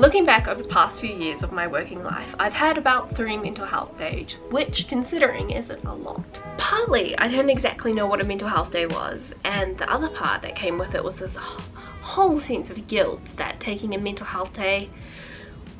Looking back over the past few years of my working life, I've had about 3 mental health days, which considering isn't a lot. Partly, I didn't exactly know what a mental health day was, and the other part that came with it was this whole sense of guilt that taking a mental health day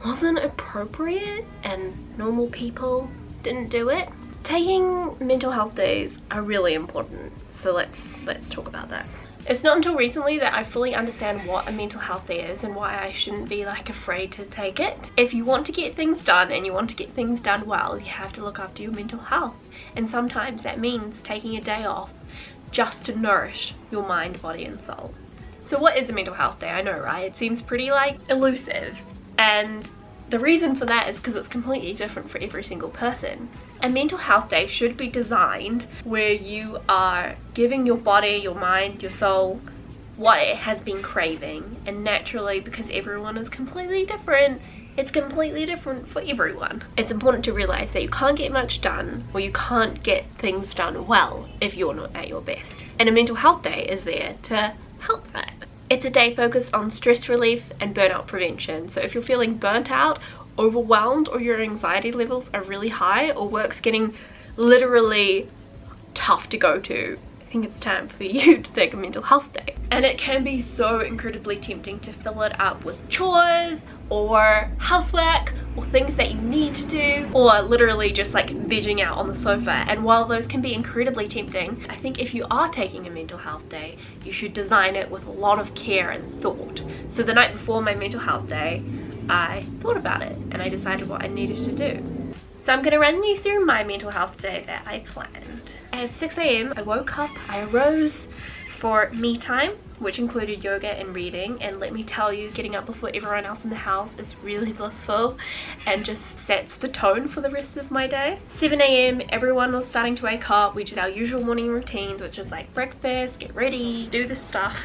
wasn't appropriate and normal people didn't do it. Taking mental health days are really important, so let's talk about that. It's not until recently that I fully understand what a mental health day is and why I shouldn't be like afraid to take it. If you want to get things done and you want to get things done well, you have to look after your mental health. And sometimes that means taking a day off just to nourish your mind, body and soul. So what is a mental health day? I know, right? It seems pretty like elusive. And the reason for that is because it's completely different for every single person. A mental health day should be designed where you are giving your body, your mind, your soul what it has been craving. And naturally, because everyone is completely different, it's completely different for everyone. It's important to realize that you can't get much done or you can't get things done well if you're not at your best. And a mental health day is there to help that. It's a day focused on stress relief and burnout prevention. So if you're feeling burnt out, overwhelmed, or your anxiety levels are really high, or work's getting literally tough to go to, I think it's time for you to take a mental health day. And it can be so incredibly tempting to fill it up with chores or housework or things that you need to do, or literally just like vegging out on the sofa. And while those can be incredibly tempting, I think if you are taking a mental health day, you should design it with a lot of care and thought. So the night before my mental health day, I thought about it and I decided what I needed to do. So I'm going to run you through my mental health day that I planned. At 6 a.m. I woke up, I arose for me time, which included yoga and reading, and let me tell you, getting up before everyone else in the house is really blissful and just sets the tone for the rest of my day. 7 a.m. everyone was starting to wake up. We did our usual morning routines, which is like breakfast, get ready, do the stuff,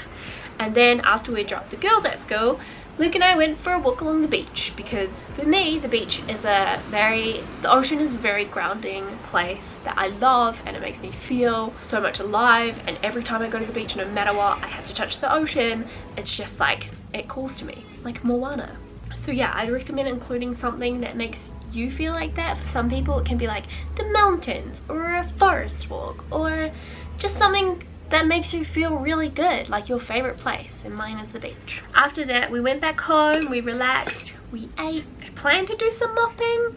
and then after we dropped the girls at school, Luke and I went for a walk along the beach, because for me the beach is the ocean is a very grounding place that I love, and it makes me feel so much alive. And every time I go to the beach, no matter what, I have to touch the ocean. It's just like, it calls to me, like Moana. So yeah, I'd recommend including something that makes you feel like that. For some people it can be like the mountains or a forest walk, or just something that makes you feel really good, like your favorite place, and mine is the beach. After that, we went back home, we relaxed, we ate. I planned to do some mopping.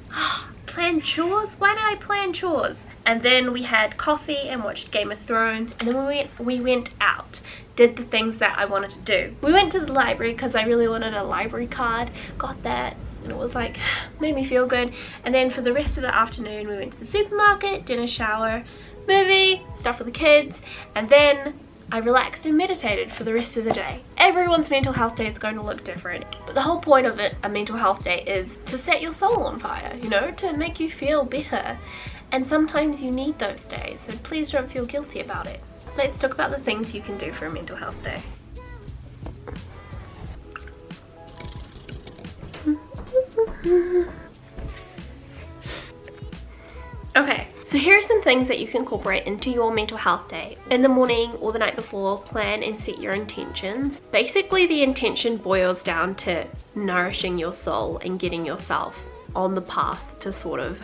Plan chores? Why did I plan chores? And then we had coffee and watched Game of Thrones, and then we went out, did the things that I wanted to do. We went to the library because I really wanted a library card, got that, and it was like, made me feel good. And then for the rest of the afternoon, we went to the supermarket, dinner, shower, movie, stuff for the kids, and then I relaxed and meditated for the rest of the day. Everyone's mental health day is going to look different, but the whole point of it, a mental health day, is to set your soul on fire, you know, to make you feel better. And sometimes you need those days, so please don't feel guilty about it. Let's talk about the things you can do for a mental health day. Okay, so here are some things that you can incorporate into your mental health day. In the morning or the night before, plan and set your intentions. Basically, the intention boils down to nourishing your soul and getting yourself on the path to sort of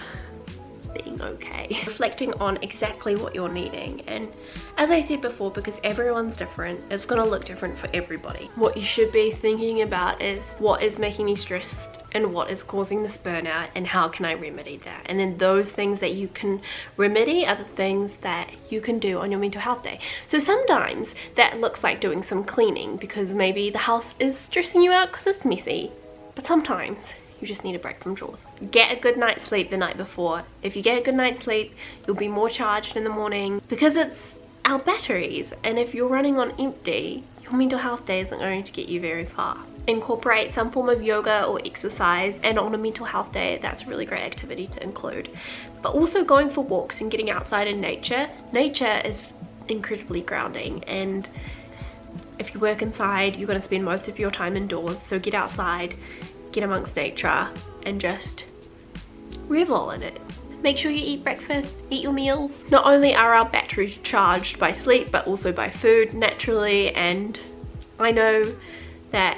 being okay. Reflecting on exactly what you're needing. And as I said before, because everyone's different, it's gonna look different for everybody. What you should be thinking about is, what is making me stressed and what is causing this burnout, and how can I remedy that? And then those things that you can remedy are the things that you can do on your mental health day. So sometimes that looks like doing some cleaning because maybe the house is stressing you out because it's messy. But sometimes you just need a break from chores. Get a good night's sleep the night before. If you get a good night's sleep, you'll be more charged in the morning, because it's our batteries, and if you're running on empty, your mental health day isn't going to get you very far. Incorporate some form of yoga or exercise, and on a mental health day, that's a really great activity to include. But also going for walks and getting outside in nature. Nature is incredibly grounding, and if you work inside, you're going to spend most of your time indoors, so get outside, get amongst nature, and just revel in it. Make sure you eat breakfast, eat your meals. Not only are our batteries charged by sleep, but also by food naturally, and I know that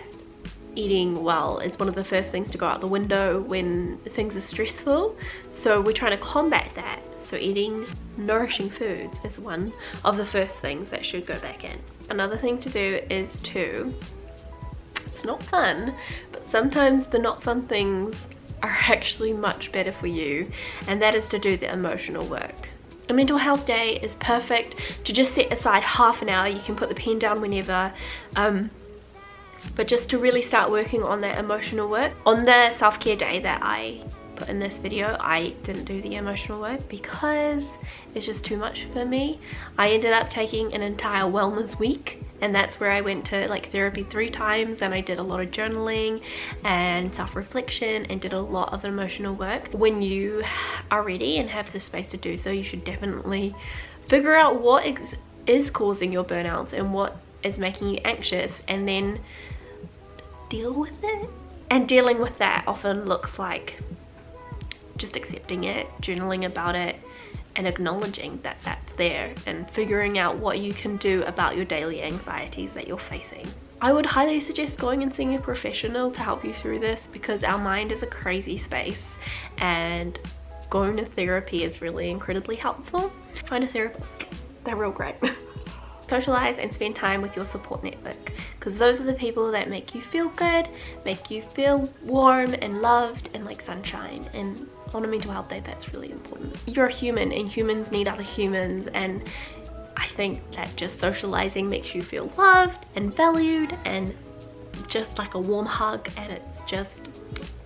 eating well is one of the first things to go out the window when things are stressful. So we're trying to combat that. So eating nourishing foods is one of the first things that should go back in. Another thing to do is it's not fun, but sometimes the not fun things are actually much better for you, and that is to do the emotional work. A mental health day is perfect to just set aside half an hour. You can put the pen down whenever, but just to really start working on that emotional work. On the self-care day that I put in this video, I didn't do the emotional work because it's just too much for me. I ended up taking an entire wellness week, and that's where I went to like therapy 3 times, and I did a lot of journaling and self-reflection and did a lot of emotional work. When you are ready and have the space to do so, you should definitely figure out what is causing your burnouts and what is making you anxious, and then deal with it. And dealing with that often looks like just accepting it, journaling about it, and acknowledging that that's there, and figuring out what you can do about your daily anxieties that you're facing. I would highly suggest going and seeing a professional to help you through this, because our mind is a crazy space, and going to therapy is really incredibly helpful. Find a therapist, they're real great. Socialize and spend time with your support network, because those are the people that make you feel good, make you feel warm and loved and like sunshine. And on a mental health day, that's really important. You're a human, and humans need other humans, and I think that just socializing makes you feel loved and valued and just like a warm hug, and it's just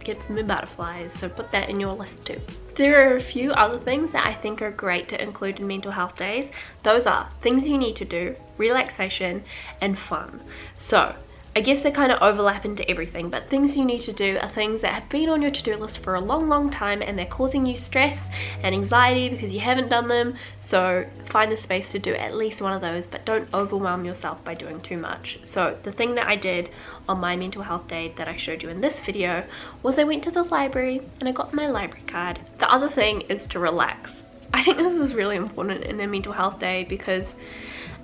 gives me butterflies. So put that in your list too. There are a few other things that I think are great to include in mental health days. Those are things you need to do, relaxation, and fun. So I guess they kind of overlap into everything, but things you need to do are things that have been on your to-do list for a long time, and they're causing you stress and anxiety because you haven't done them. So find the space to do at least one of those, but don't overwhelm yourself by doing too much. So the thing that I did on my mental health day that I showed you in this video was I went to the library and I got my library card. The other thing is to relax. I think this is really important in a mental health day, because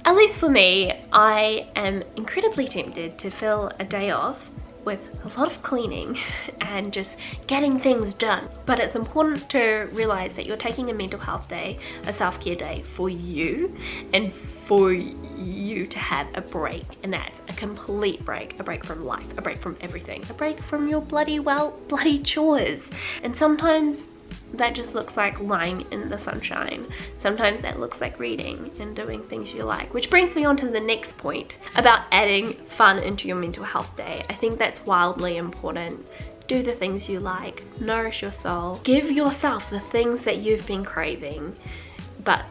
at least for me, I am incredibly tempted to fill a day off with a lot of cleaning and just getting things done. But it's important to realize that you're taking a mental health day, a self-care day for you, and for you to have a break. And that's a complete break, a break from life, a break from everything, a break from your bloody chores. And sometimes that just looks like lying in the sunshine. Sometimes that looks like reading and doing things you like, which brings me on to the next point about adding fun into your mental health day. I think that's wildly important. Do the things you like, nourish your soul, give yourself the things that you've been craving, but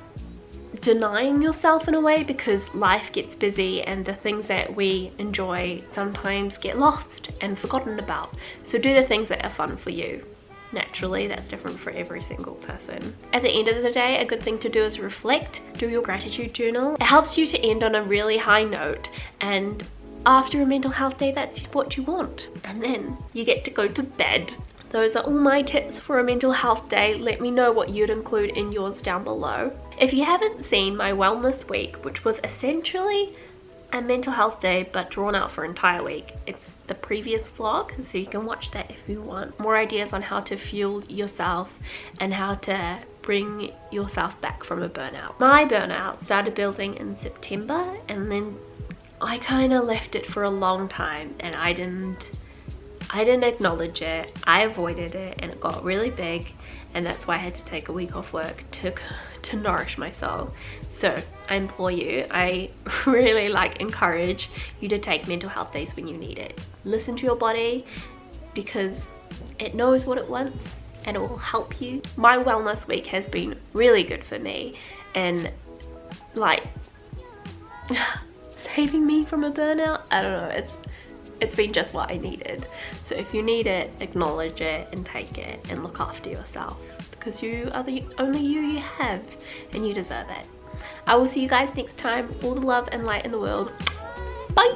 denying yourself in a way, because life gets busy and the things that we enjoy sometimes get lost and forgotten about. So do the things that are fun for you. Naturally, that's different for every single person. At the end of the day, a good thing to do is reflect, do your gratitude journal. It helps you to end on a really high note, and after a mental health day, that's what you want. And then you get to go to bed. Those are all my tips for a mental health day. Let me know what you'd include in yours down below. If you haven't seen my wellness week, which was essentially a mental health day but drawn out for an entire week, it's the previous vlog, so you can watch that if you want more ideas on how to fuel yourself and how to bring yourself back from a burnout. My burnout started building in September, and then I kind of left it for a long time, and I didn't acknowledge it. I avoided it, and it got really big, and that's why I had to take a week off work to nourish my soul. So I implore you, I really encourage you to take mental health days when you need it. Listen to your body, because it knows what it wants and it will help you. My wellness week has been really good for me, and saving me from a burnout. I don't know, it's been just what I needed. So if you need it, acknowledge it and take it and look after yourself, because you are the only you have, and you deserve it. I will see you guys next time. All the love and light in the world. Bye!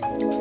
bye.